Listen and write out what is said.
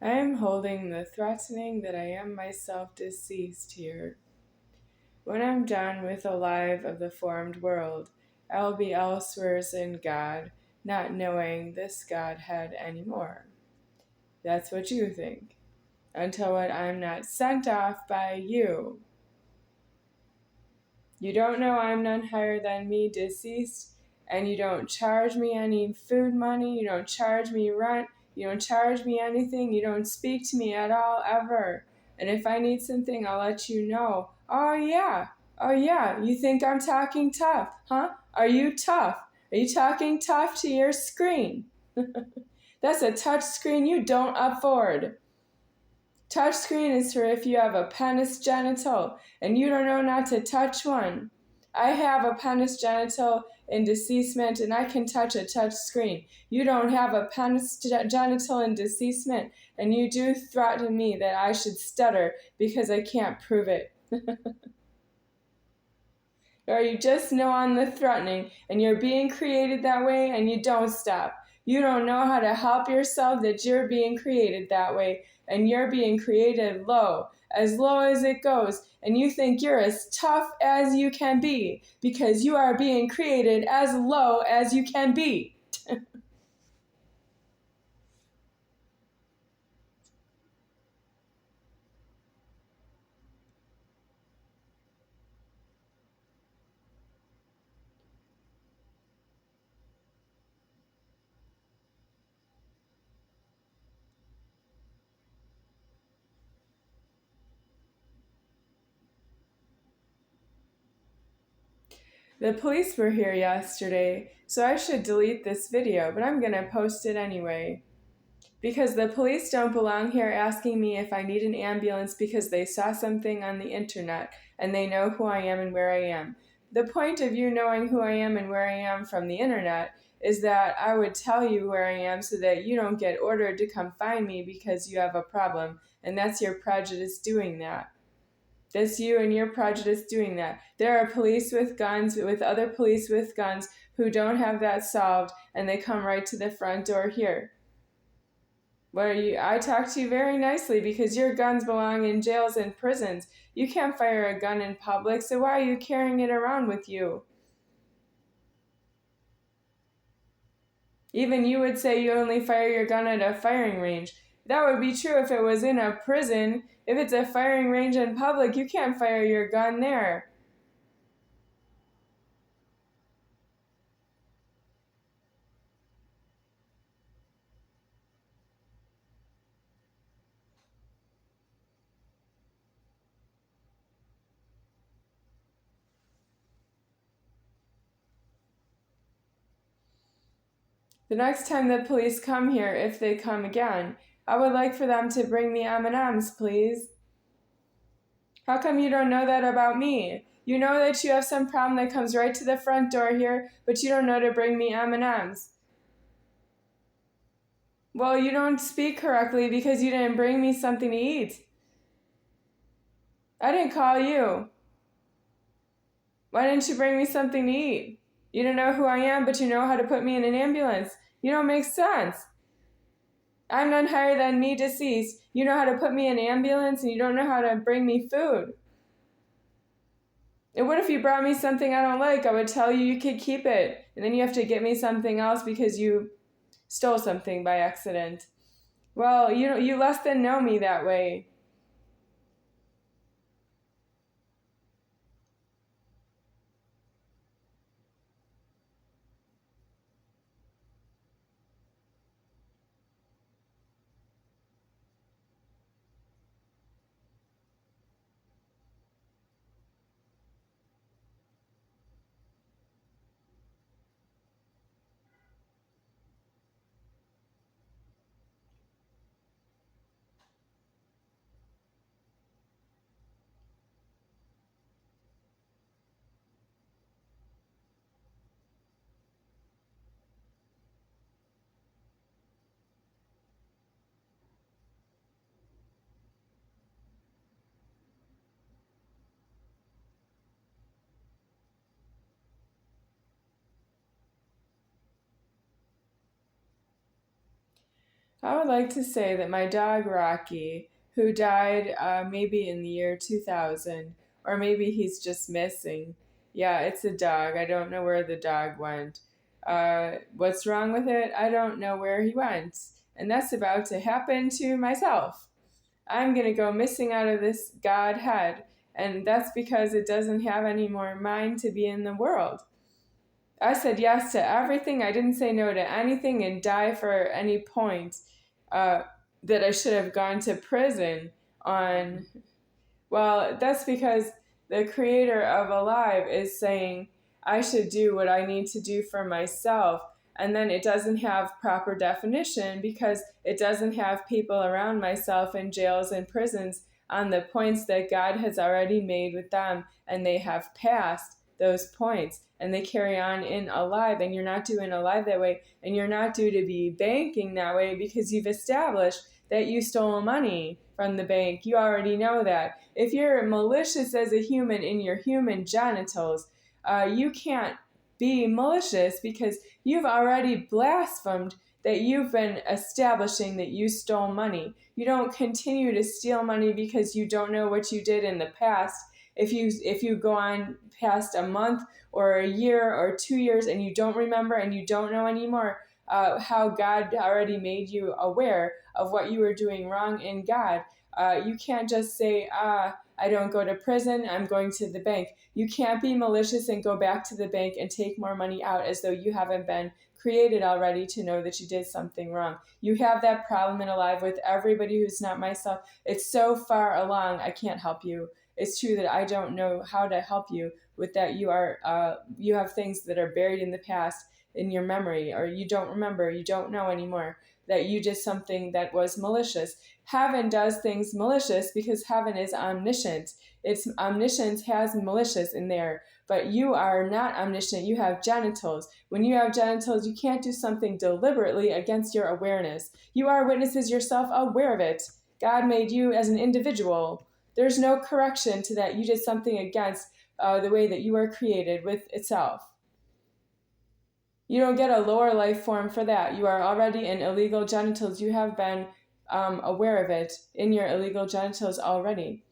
I am holding the threatening that I am myself deceased here. When I'm done with the life of the formed world, I will be elsewheres in God, not knowing this Godhead anymore. That's what you think. Until I'm not sent off by you. You don't know I'm none higher than me, deceased, and you don't charge me any food money, you don't charge me rent, you don't charge me anything, you don't speak to me at all, ever. And if I need something, I'll let you know. Oh yeah, you think I'm talking tough, huh? Are you tough? Are you talking tough to your screen? That's a touch screen you don't afford. Touchscreen is for if you have a penis genital and you don't know not to touch one. I have a penis genital in deceasement and I can touch a touch screen. You don't have a penis genital in deceasement and you do threaten me that I should stutter because I can't prove it. Or you just know on the threatening and you're being created that way and you don't stop. You don't know how to help yourself that you're being created that way and you're being created low as it goes, and you think you're as tough as you can be because you are being created as low as you can be. The police were here yesterday, so I should delete this video, but I'm gonna post it anyway. Because the police don't belong here asking me if I need an ambulance because they saw something on the internet and they know who I am and where I am. The point of you knowing who I am and where I am from the internet is that I would tell you where I am so that you don't get ordered to come find me because you have a problem, and that's your prejudice doing that. That's you and your prejudice doing that. There are police with guns, with other police with guns, who don't have that solved, and they come right to the front door here. I talk to you very nicely because your guns belong in jails and prisons. You can't fire a gun in public, so why are you carrying it around with you? Even you would say you only fire your gun at a firing range. That would be true if it was in a prison. If it's a firing range in public, you can't fire your gun there. The next time the police come here, if they come again, I would like for them to bring me M&Ms, please. How come you don't know that about me? You know that you have some problem that comes right to the front door here, but you don't know to bring me M&Ms. Well, you don't speak correctly because you didn't bring me something to eat. I didn't call you. Why didn't you bring me something to eat? You don't know who I am, but you know how to put me in an ambulance. You don't make sense. I'm none higher than me, deceased. You know how to put me in an ambulance, and you don't know how to bring me food. And what if you brought me something I don't like? I would tell you could keep it, and then you have to get me something else because you stole something by accident. Well, you less than know me that way. I would like to say that my dog Rocky, who died maybe in the year 2000, or maybe he's just missing. Yeah, it's a dog. I don't know where the dog went. What's wrong with it? I don't know where he went. And that's about to happen to myself. I'm going to go missing out of this Godhead, and that's because it doesn't have any more mind to be in the world. I said yes to everything. I didn't say no to anything and die for any point uh, that I should have gone to prison on. Well, that's because the creator of Alive is saying I should do what I need to do for myself. And then it doesn't have proper definition because it doesn't have people around myself in jails and prisons on the points that God has already made with them, and they have passed those points and they carry on in Alive. And you're not doing Alive that way, and you're not due to be banking that way because you've established that you stole money from the bank. You already know that. If you're malicious as a human in your human genitals, you can't be malicious because you've already blasphemed that you've been establishing that you stole money. You don't continue to steal money because you don't know what you did in the past. If you go on past a month or a year or 2 years and you don't remember and you don't know anymore how God already made you aware of what you were doing wrong in God, you can't just say, I don't go to prison, I'm going to the bank. You can't be malicious and go back to the bank and take more money out as though you haven't been created already to know that you did something wrong. You have that problem in Alive with everybody who's not myself. It's so far along, I can't help you. It's true that I don't know how to help you with that. You have things that are buried in the past in your memory, or you don't remember, you don't know anymore that you did something that was malicious. Heaven does things malicious because heaven is omniscient. Its omniscience has malicious in there, but you are not omniscient. You have genitals. When you have genitals, you can't do something deliberately against your awareness. You are witnesses yourself aware of it. God made you as an individual. There's no correction to that. You did something against the way that you are created with itself. You don't get a lower life form for that. You are already in illegal genitals. You have been aware of it in your illegal genitals already.